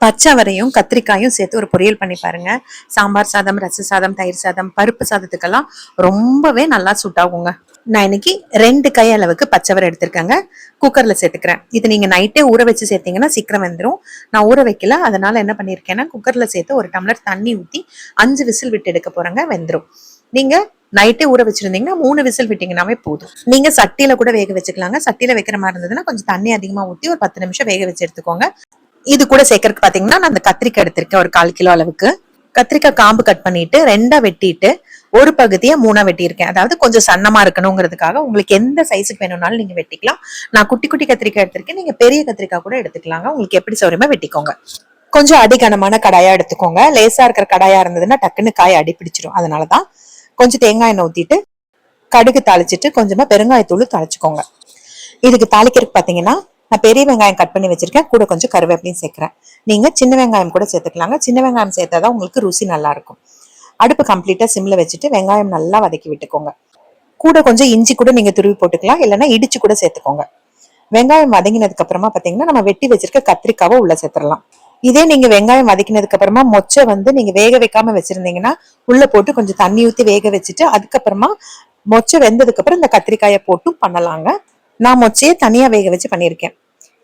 பச்சை அவரையும் கத்திரிக்காயும் சேர்த்து ஒரு பொரியல் பண்ணி பாருங்க. சாம்பார் சாதம், ரச சாதம், தயிர் சாதம், பருப்பு சாதத்துக்கெல்லாம் ரொம்பவே நல்லா சூட் ஆகுங்க. நான் இன்னைக்கு 2 கை அளவுக்கு பச்சைவரை எடுத்திருக்கேங்க. குக்கர்ல சேர்த்துக்கிறேன். இது நீங்க நைட்டே ஊற வச்சு சேர்த்தீங்கன்னா சீக்கிரம் வெந்துடும். நான் ஊற வைக்கல, அதனால என்ன பண்ணிருக்கேன்னா குக்கர்ல சேர்த்து ஒரு டம்ளர் தண்ணி ஊத்தி 5 விசில் விட்டு எடுக்க போறேங்க. வெந்துடும். நீங்க நைட்டே ஊற வச்சிருந்தீங்கன்னா 3 விசில் விட்டீங்கன்னாவே போதும். நீங்க சட்டியில கூட வேக வச்சுக்கலாங்க. சட்டியில வைக்கிற மாதிரி இருந்ததுன்னா கொஞ்சம் தண்ணி அதிகமா ஊத்தி ஒரு 10 நிமிஷம் வேக வச்சு எடுத்துக்கோங்க. இது கூட சேர்க்கறதுக்கு பாத்தீங்கன்னா நான் அந்த கத்திரிக்காய் எடுத்திருக்கேன். ஒரு 1/4 கிலோ அளவுக்கு கத்திரிக்காய் காம்பு கட் பண்ணிட்டு 2ஆ வெட்டிட்டு ஒரு பகுதியை 3ஆ வெட்டியிருக்கேன். அதாவது கொஞ்சம் சன்னமா இருக்கணுங்கிறதுக்காக உங்களுக்கு எந்த சைஸுக்கு வேணும்னாலும் நீங்க வெட்டிக்கலாம். நான் குட்டி குட்டி கத்திரிக்காய் எடுத்திருக்கேன். நீங்க பெரிய கத்திரிக்காய் கூட எடுத்துக்கலாங்க. உங்களுக்கு எப்படி சௌரியமா வெட்டிக்கோங்க. கொஞ்சம் அடிகனமான கடாயா எடுத்துக்கோங்க. லேசா இருக்கிற கடாயா இருந்ததுன்னா டக்குன்னு காய் அடி பிடிச்சிடும். அதனாலதான் கொஞ்சம் தேங்காய் எண்ணெய் ஊத்திட்டு கடுகு தாளிச்சிட்டு கொஞ்சமா பெருங்காயத்தூள் தாளிச்சுக்கோங்க. இதுக்கு தாளிக்கிறதுக்கு பாத்தீங்கன்னா நான் பெரிய வெங்காயம் கட் பண்ணி வச்சிருக்கேன். கூட கொஞ்சம் கருவேப்பிலையும் சேர்க்கிறேன். நீங்க சின்ன வெங்காயம் கூட சேர்த்துக்கலாங்க. சின்ன வெங்காயம் சேர்த்தாதான் உங்களுக்கு ருசி நல்லா இருக்கும். அடுப்பு கம்ப்ளீட்டா சிம்ல வச்சுட்டு வெங்காயம் நல்லா வதக்கி விட்டுக்கோங்க. கூட கொஞ்சம் இஞ்சி கூட நீங்க துருவி போட்டுக்கலாம், இல்லைன்னா இடிச்சு கூட சேர்த்துக்கோங்க. வெங்காயம் வதங்கினதுக்கு அப்புறமா பாத்தீங்கன்னா நம்ம வெட்டி வச்சிருக்க கத்திரிக்காவை உள்ள சேர்த்துடலாம். இதே நீங்க வெங்காயம் வதக்கினதுக்கு அப்புறமா மொச்சை நீங்க வேக வைக்காம வச்சிருந்தீங்கன்னா உள்ள போட்டு கொஞ்சம் தண்ணி ஊத்தி வேக வச்சுட்டு அதுக்கப்புறமா மொச்சை வெந்ததுக்கு அப்புறம் இந்த கத்திரிக்காயை போட்டும் பண்ணலாங்க. நான் மொச்சையை தனியா வேக வச்சு பண்ணியிருக்கேன்.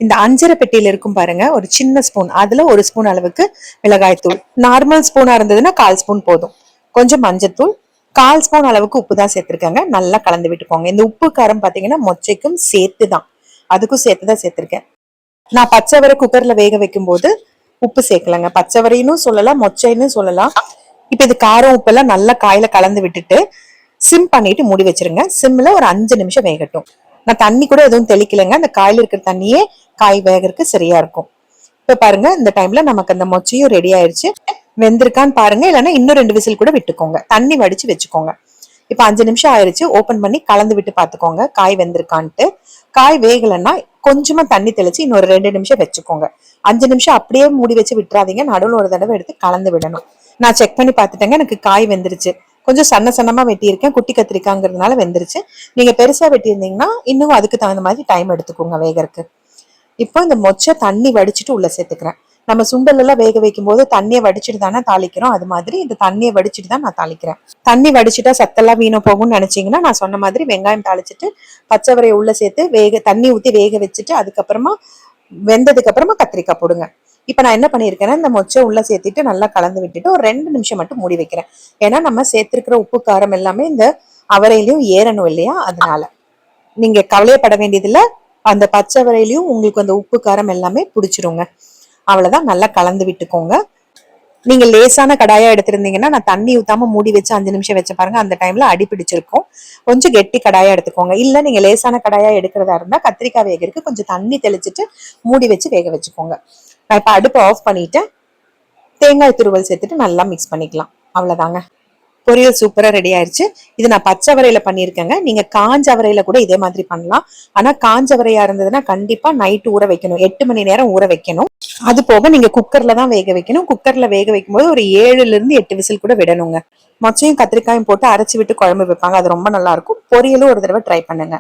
இந்த அஞ்சரை பெட்டியில இருக்கும் பாருங்க, ஒரு சின்ன ஸ்பூன், அதுல 1 ஸ்பூன் அளவுக்கு மிளகாய் தூள். நார்மல் ஸ்பூனா இருந்ததுன்னா 1/4 ஸ்பூன் போதும். கொஞ்சம் மஞ்சத்தூள், 1/4 ஸ்பூன் அளவுக்கு உப்பு தான் சேர்த்திருக்காங்க. நல்லா கலந்து விட்டுக்கோங்க. இந்த உப்பு காரம் பாத்தீங்கன்னா மொச்சைக்கும் சேர்த்துதான், அதுக்கும் சேர்த்துதான் சேர்த்திருக்கேன். நான் பச்சைவரை குக்கர்ல வேக வைக்கும் போது உப்பு சேர்க்கலங்க. பச்சைவரைன்னு சொல்லலாம், மொச்சைன்னு சொல்லலாம். இப்ப இது காரம் உப்பு எல்லாம் நல்லா காயில கலந்து விட்டுட்டு சிம் பண்ணிட்டு மூடி வச்சிருங்க. சிம்ல ஒரு 5 நிமிஷம் வேகட்டும். நான் தண்ணி கூட எதுவும் தெளிக்கலைங்க. அந்த காயில இருக்கிற தண்ணியே காய் வேகறதுக்கு சரியா இருக்கும். இப்ப பாருங்க, இந்த டைம்ல நமக்கு அந்த மொச்சையும் ரெடி ஆயிடுச்சு. வெந்திருக்கான்னு பாருங்க, இல்லைன்னா இன்னும் 2 விசில் கூட விட்டுக்கோங்க. தண்ணி வடிச்சு வச்சுக்கோங்க. இப்ப 5 நிமிஷம் ஆயிடுச்சு. ஓபன் பண்ணி கலந்து விட்டு பாத்துக்கோங்க காய் வெந்திருக்கான்ட்டு. காய் வேகலைன்னா கொஞ்சமா தண்ணி தெளிச்சு இன்னொரு 2 நிமிஷம் வச்சுக்கோங்க. 5 நிமிஷம் அப்படியே மூடி வச்சு விட்டுறாதீங்க. நடுவில் ஒரு தடவை எடுத்து கலந்து விடணும். நான் செக் பண்ணி பாத்துட்டேங்க, எனக்கு காய் வெந்துருச்சு. கொஞ்சம் சன்னமா வெட்டியிருக்கேன். குட்டி கத்திரிக்காங்கிறதுனால வெந்துருச்சு. நீங்க பெருசா வெட்டியிருந்தீங்கன்னா இன்னும் அதுக்கு தகுந்த மாதிரி டைம் எடுத்துக்கோங்க வேகறதுக்கு. இப்போ இந்த மொச்சை தண்ணி வடிச்சிட்டு உள்ள சேர்த்துக்கிறேன். நம்ம சுண்டல் எல்லாம் வேக வைக்கும் போது தண்ணியை வடிச்சிட்டு தானே தாளிக்கிறோம், அது மாதிரி இந்த தண்ணியை வடிச்சிட்டு தான் நான் தாளிக்கிறேன். தண்ணி வடிச்சிட்டா சத்தெல்லாம் வீண போகும்னு நினைச்சீங்கன்னா நான் சொன்ன மாதிரி வெங்காயம் தாளிச்சிட்டு பச்சைவரையை உள்ள சேர்த்து தண்ணி ஊத்தி வேக வச்சுட்டு அதுக்கப்புறமா வெந்ததுக்கு அப்புறமா கத்திரிக்காய் போடுங்க. இப்ப நான் என்ன பண்ணிருக்கேன்னா இந்த மொச்சை உள்ள சேர்த்துட்டு நல்லா கலந்து விட்டுட்டு ஒரு 2 நிமிஷம் மட்டும் மூடி வைக்கிறேன். ஏன்னா நம்ம சேர்த்திருக்கிற உப்பு காரம் எல்லாமே இந்த அவரையிலயும் ஏறணும் இல்லையா, அதனால நீங்க கவலையப்பட வேண்டியதுல. அந்த பச்சை வரையிலையும் உங்களுக்கு அந்த உப்பு காரம் எல்லாமே பிடிச்சிருங்க. அவ்வளவுதான், நல்லா கலந்து விட்டுக்கோங்க. நீங்க லேசான கடாயா எடுத்திருந்தீங்கன்னா நான் தண்ணி ஊத்தாம மூடி வச்சு 5 நிமிஷம் வச்ச பாருங்க, அந்த டைம்ல அடி பிடிச்சிருக்கும். கொஞ்சம் கெட்டி கடாயா எடுத்துக்கோங்க. இல்ல நீங்க லேசான கடாயா எடுக்கிறதா இருந்தா கத்திரிக்காய் வேகறதுக்கு கொஞ்சம் தண்ணி தெளிச்சிட்டு மூடி வச்சு வேக வச்சுக்கோங்க. நான் இப்ப அடுப்பை ஆஃப் பண்ணிட்டு தேங்காய் துருவல் சேர்த்துட்டு நல்லா மிக்ஸ் பண்ணிக்கலாம். அவ்வளவுதாங்க, பொரியல் சூப்பரா ரெடி ஆயிருச்சு. இது நான் பச்சை வரையில பண்ணிருக்கேங்க. நீங்க காஞ்ச வரையில கூட இதே மாதிரி பண்ணலாம். ஆனா காஞ்ச வரையா இருந்ததுன்னா கண்டிப்பா நைட் ஊற வைக்கணும், 8 மணி நேரம் ஊற வைக்கணும். அது போக நீங்க குக்கர்ல தான் வேக வைக்கணும். குக்கர்ல வேக வைக்கும் போது ஒரு 7ல இருந்து 8 விசில் கூட விடணுங்க. மொச்சையும் கத்திரிக்காயும் போட்டு அரைச்சு விட்டு குழம்பு வைப்பாங்க, அது ரொம்ப நல்லா இருக்கும். பொரியலும் ஒரு தடவை ட்ரை பண்ணுங்க.